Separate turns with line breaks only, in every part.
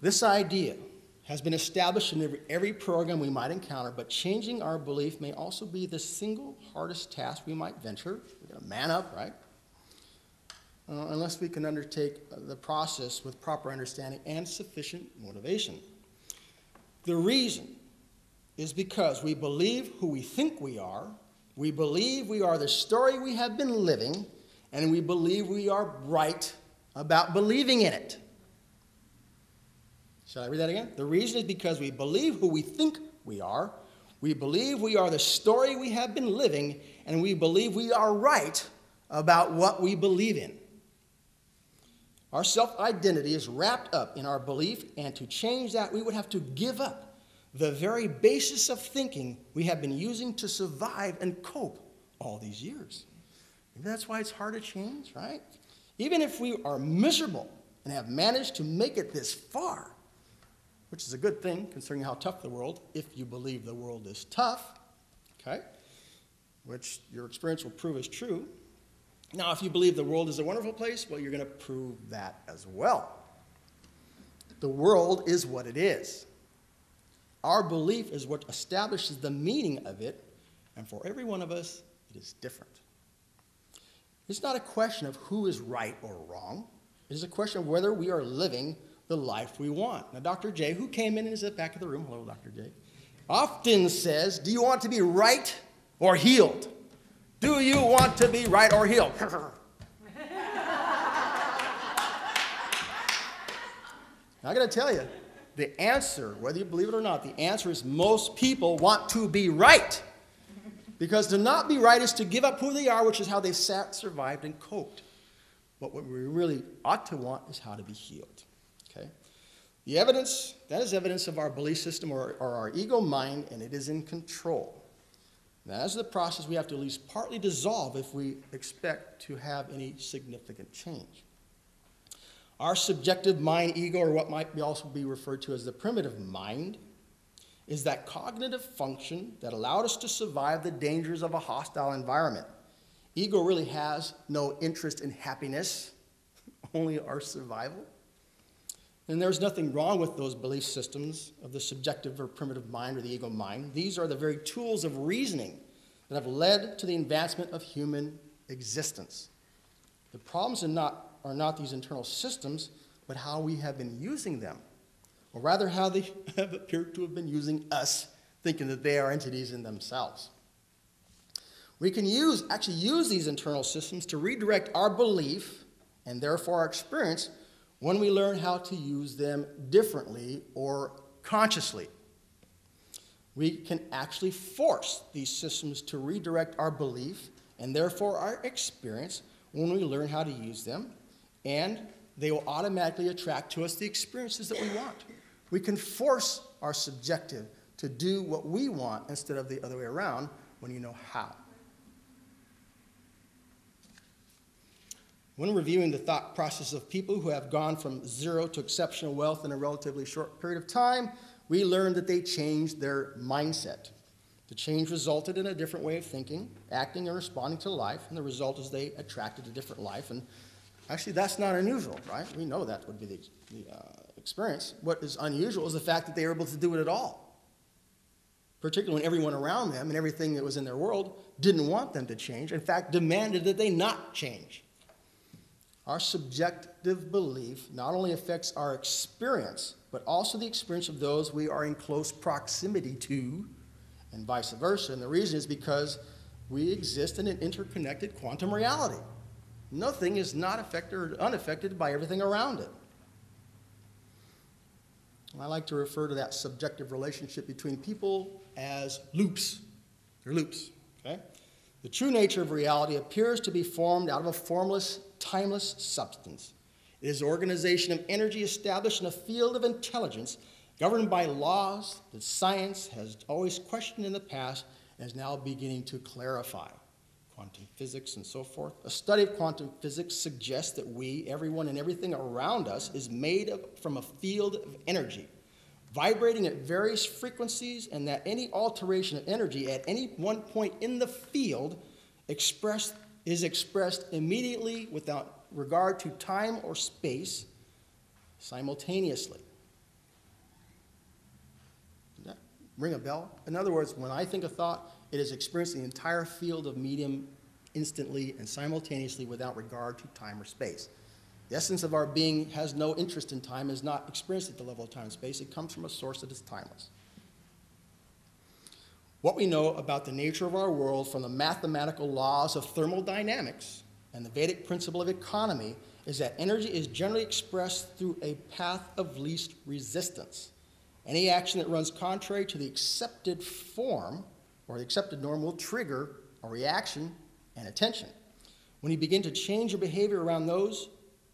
This idea has been established in every program we might encounter, but changing our belief may also be the single hardest task we might venture. We're going to man up, right? Unless we can undertake the process with proper understanding and sufficient motivation. The reason is because we believe who we think we are, we believe we are the story we have been living, and we believe we are right about believing in it. Shall I read that again? The reason is because we believe who we think we are, we believe we are the story we have been living, and we believe we are right about what we believe in. Our self-identity is wrapped up in our belief, and to change that, we would have to give up the very basis of thinking we have been using to survive and cope all these years. Maybe that's why it's hard to change, right? Even if we are miserable and have managed to make it this far, which is a good thing considering how tough the world, if you believe the world is tough, okay, which your experience will prove is true. Now, if you believe the world is a wonderful place, well, you're going to prove that as well. The world is what it is. Our belief is what establishes the meaning of it, and for every one of us, it is different. It's not a question of who is right or wrong. It is a question of whether we are living the life we want. Now, Dr. J, who came in and is at the back of the room, hello, Dr. J, often says, do you want to be right or healed? Do you want to be right or healed? I got to tell you, the answer, whether you believe it or not, the answer is most people want to be right. Because to not be right is to give up who they are, which is how they've survived and coped. But what we really ought to want is how to be healed. Okay? The evidence, that is evidence of our belief system or our ego mind, and it is in control. Now, as the process, we have to at least partly dissolve if we expect to have any significant change. Our subjective mind ego, or what might also be referred to as the primitive mind, is that cognitive function that allowed us to survive the dangers of a hostile environment. Ego really has no interest in happiness, only our survival. And there's nothing wrong with those belief systems of the subjective or primitive mind or the ego mind. These are the very tools of reasoning that have led to the advancement of human existence. The problems are not these internal systems, but how we have been using them, or rather how they have appeared to have been using us, thinking that they are entities in themselves. We can actually use these internal systems to redirect our belief and therefore our experience when we learn how to use them differently or consciously. We can actually force these systems to redirect our belief and therefore our experience when we learn how to use them, and they will automatically attract to us the experiences that we want. We can force our subjective to do what we want instead of the other way around when you know how. When reviewing the thought process of people who have gone from zero to exceptional wealth in a relatively short period of time, we learned that they changed their mindset. The change resulted in a different way of thinking, acting, and responding to life, and the result is they attracted a different life. And actually, that's not unusual, right? We know that would be the experience. What is unusual is the fact that they were able to do it at all, particularly when everyone around them and everything that was in their world didn't want them to change, in fact, demanded that they not change. Our subjective belief not only affects our experience, but also the experience of those we are in close proximity to, and vice versa. And the reason is because we exist in an interconnected quantum reality. Nothing is not affected or unaffected by everything around it. I like to refer to that subjective relationship between people as loops. They're loops, okay? The true nature of reality appears to be formed out of a formless, timeless substance. It is organization of energy established in a field of intelligence governed by laws that science has always questioned in the past and is now beginning to clarify. Quantum physics and so forth. A study of quantum physics suggests that we, everyone, and everything around us is made from a field of energy, vibrating at various frequencies, and that any alteration of energy at any one point in the field is expressed immediately without regard to time or space simultaneously. ring a bell? In other words, when I think a thought, it is experiencing the entire field of medium instantly and simultaneously without regard to time or space. The essence of our being has no interest in time, is not experienced at the level of time and space. It comes from a source that is timeless. What we know about the nature of our world from the mathematical laws of thermodynamics and the Vedic principle of economy is that energy is generally expressed through a path of least resistance. Any action that runs contrary to the accepted form or the accepted norm will trigger a reaction and attention. When you begin to change your behavior around those,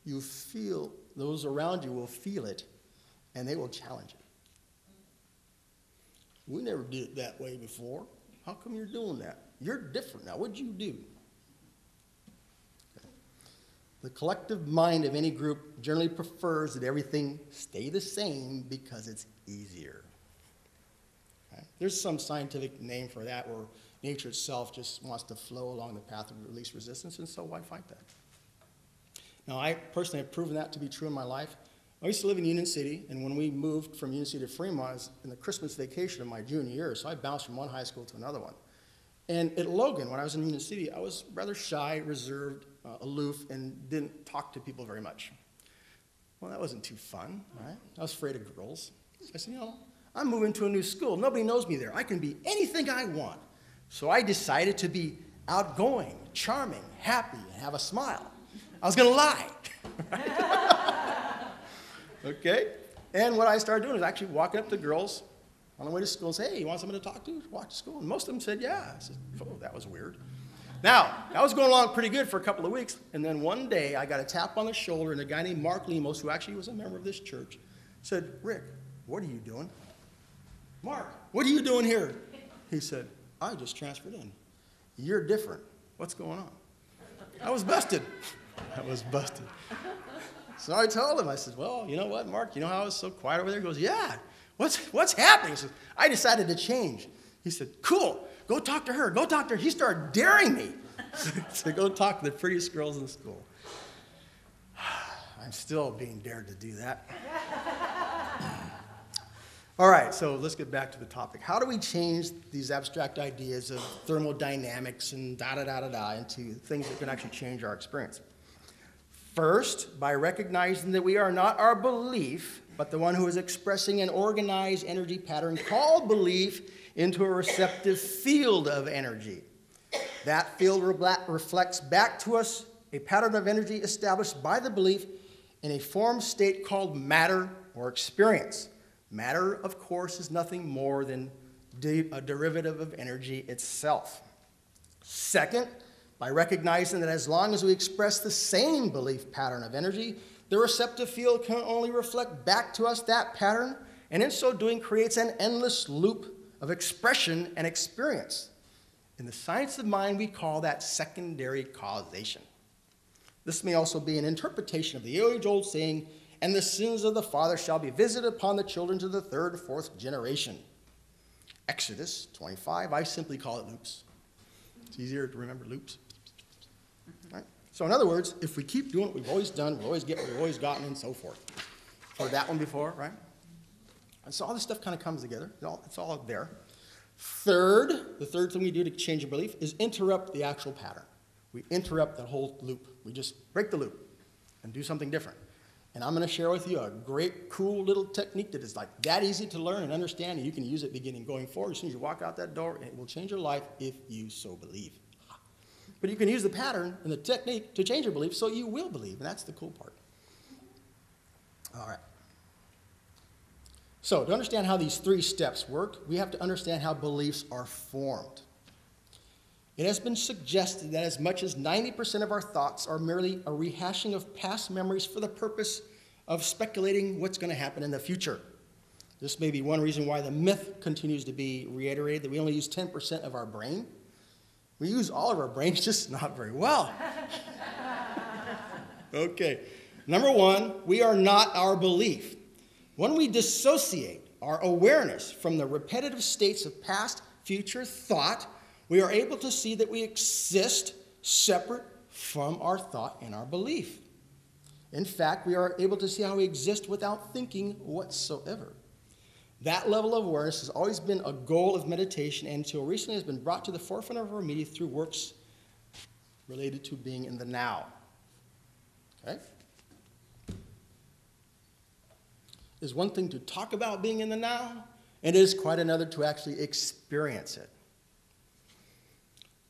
you feel, those around you will feel it, and they will challenge it. We never did it that way before. How come you're doing that? You're different now. What'd you do? Okay. The collective mind of any group generally prefers that everything stay the same because it's easier. Okay. There's some scientific name for that where nature itself just wants to flow along the path of least resistance, and so why fight that? Now, I personally have proven that to be true in my life. I used to live in Union City, and when we moved from Union City to Fremont, it was in the Christmas vacation of my junior year, so I bounced from one high school to another one. And at Logan, when I was in Union City, I was rather shy, reserved, aloof, and didn't talk to people very much. Well, that wasn't too fun, right? I was afraid of girls. So I said, I'm moving to a new school. Nobody knows me there. I can be anything I want. So I decided to be outgoing, charming, happy, and have a smile. I was going to lie. Okay? And what I started doing is actually walking up to girls on the way to school and say, hey, you want someone to talk to? Walk to school. And most of them said, yeah. I said, oh, that was weird. Now, I was going along pretty good for a couple of weeks, and then one day I got a tap on the shoulder, and a guy named Mark Lemos, who actually was a member of this church, said, Rick, what are you doing? Mark, what are you doing here? He said, I just transferred in. You're different. What's going on? I was busted. I was busted. So I told him, I said, well, you know what, Mark, you know how I was so quiet over there? He goes, yeah, what's happening? He said, I decided to change. He said, cool, go talk to her, go talk to her. He started daring me to go talk to the prettiest girls in school. I'm still being dared to do that. All right, so let's get back to the topic. How do we change these abstract ideas of thermodynamics and da-da-da-da-da into things that can actually change our experience? First, by recognizing that we are not our belief, but the one who is expressing an organized energy pattern called belief into a receptive field of energy. That field reflects back to us a pattern of energy established by the belief in a form state called matter or experience. Matter, of course, is nothing more than a derivative of energy itself. Second, by recognizing that as long as we express the same belief pattern of energy, the receptive field can only reflect back to us that pattern, and in so doing creates an endless loop of expression and experience. In the science of mind, we call that secondary causation. This may also be an interpretation of the age-old saying, and the sins of the father shall be visited upon the children to the third or fourth generation. Exodus 25, I simply call it loops. It's easier to remember loops. Right? So in other words, if we keep doing what we've always done, we'll always get what we've always gotten, and so forth. Heard that one before, right? And so all this stuff kind of comes together. It's all there. Third, the third thing we do to change a belief is interrupt the actual pattern. We interrupt that whole loop. We just break the loop and do something different. And I'm going to share with you a great, cool little technique that is like that easy to learn and understand, and you can use it beginning going forward. As soon as you walk out that door, it will change your life if you so believe. But you can use the pattern and the technique to change your belief so you will believe, and that's the cool part. All right. So to understand how these three steps work, we have to understand how beliefs are formed. It has been suggested that as much as 90% of our thoughts are merely a rehashing of past memories for the purpose of speculating what's going to happen in the future. This may be one reason why the myth continues to be reiterated that we only use 10% of our brain. We use all of our brains, just not very well. Okay. Number one, we are not our belief. When we dissociate our awareness from the repetitive states of past, future thought, we are able to see that we exist separate from our thought and our belief. In fact, we are able to see how we exist without thinking whatsoever. That level of awareness has always been a goal of meditation and until recently has been brought to the forefront of our media through works related to being in the now. Okay? It's one thing to talk about being in the now, and it is quite another to actually experience it.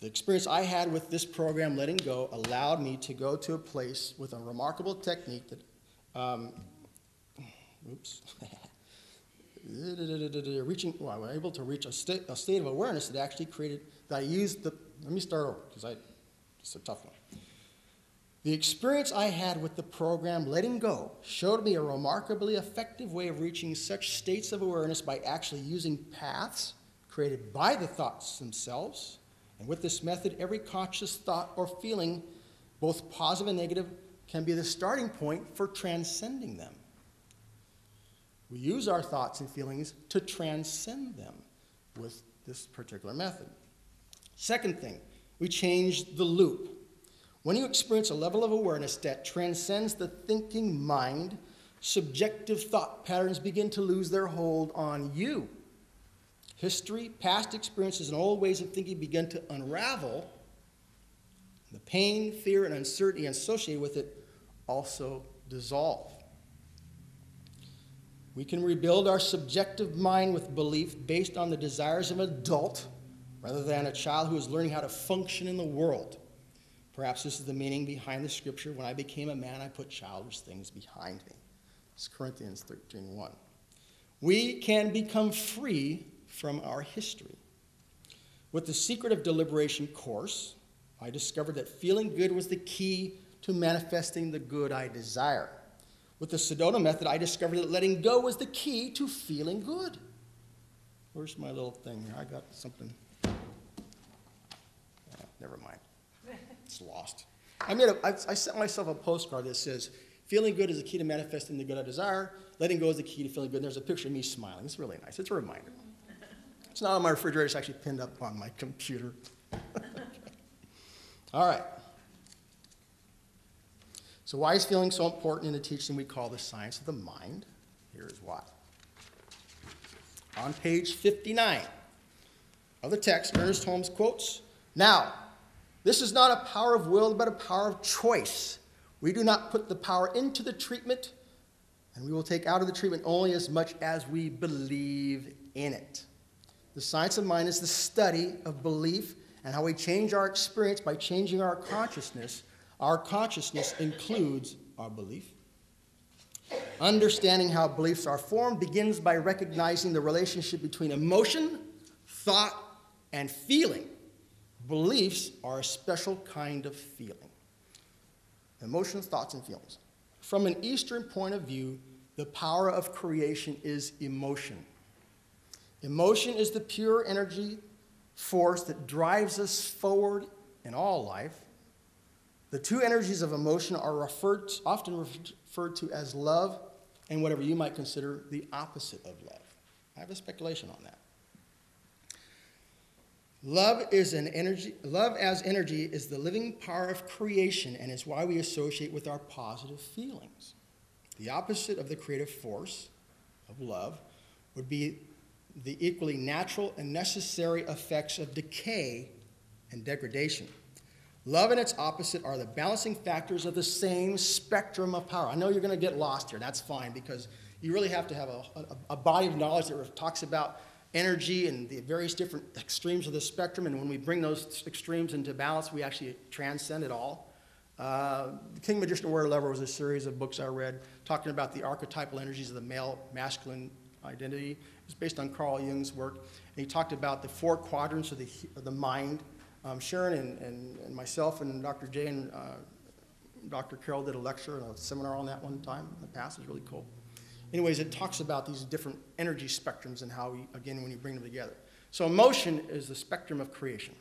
The experience I had with this program, Letting Go, allowed me to go to a place with a remarkable technique that, I was able to reach a state of awareness that actually created, that I used let me start over, because it's a tough one. The experience I had with the program Letting Go showed me a remarkably effective way of reaching such states of awareness by actually using paths created by the thoughts themselves. And with this method, every conscious thought or feeling, both positive and negative, can be the starting point for transcending them. We use our thoughts and feelings to transcend them with this particular method. Second thing, we change the loop. When you experience a level of awareness that transcends the thinking mind, subjective thought patterns begin to lose their hold on you. History, past experiences, and old ways of thinking begin to unravel. The pain, fear, and uncertainty associated with it also dissolve. We can rebuild our subjective mind with belief based on the desires of an adult rather than a child who is learning how to function in the world. Perhaps this is the meaning behind the scripture, when I became a man, I put childish things behind me. It's Corinthians 13:1. We can become free from our history. With the Secret of Deliberation course, I discovered that feeling good was the key to manifesting the good I desire. With the Sedona method, I discovered that letting go was the key to feeling good. Where's my little thing here? I got something. Never mind. It's lost. I sent myself a postcard that says, feeling good is the key to manifesting the good I desire. Letting go is the key to feeling good. And there's a picture of me smiling. It's really nice. It's a reminder. It's not on my refrigerator. It's actually pinned up on my computer. All right. So why is feeling so important in the teaching we call the science of the mind? Here is why. On page 59 of the text, Ernest Holmes quotes, "Now, this is not a power of will, but a power of choice. We do not put the power into the treatment, and we will take out of the treatment only as much as we believe in it." The science of mind is the study of belief and how we change our experience by changing our consciousness. Our consciousness includes our belief. Understanding how beliefs are formed begins by recognizing the relationship between emotion, thought, and feeling. Beliefs are a special kind of feeling. Emotions, thoughts, and feelings. From an Eastern point of view, the power of creation is emotion. Emotion is the pure energy force that drives us forward in all life. The two energies of emotion are often referred to as love and whatever you might consider the opposite of love. I have a speculation on that. Love as energy is the living power of creation and is why we associate with our positive feelings. The opposite of the creative force of love would be the equally natural and necessary effects of decay and degradation. Love and its opposite are the balancing factors of the same spectrum of power. I know you're going to get lost here. That's fine, because you really have to have a body of knowledge that talks about energy and the various different extremes of the spectrum, and when we bring those extremes into balance, we actually transcend it all. The King, Magician, Warrior, Lover was a series of books I read talking about the archetypal energies of the male, masculine identity. It was based on Carl Jung's work, and he talked about the four quadrants of the mind. Sharon and myself and Dr. Jay and Dr. Carroll did a lecture and a seminar on that one time in the past. It was really cool. Anyways, it talks about these different energy spectrums and how, when you bring them together. So emotion is the spectrum of creation.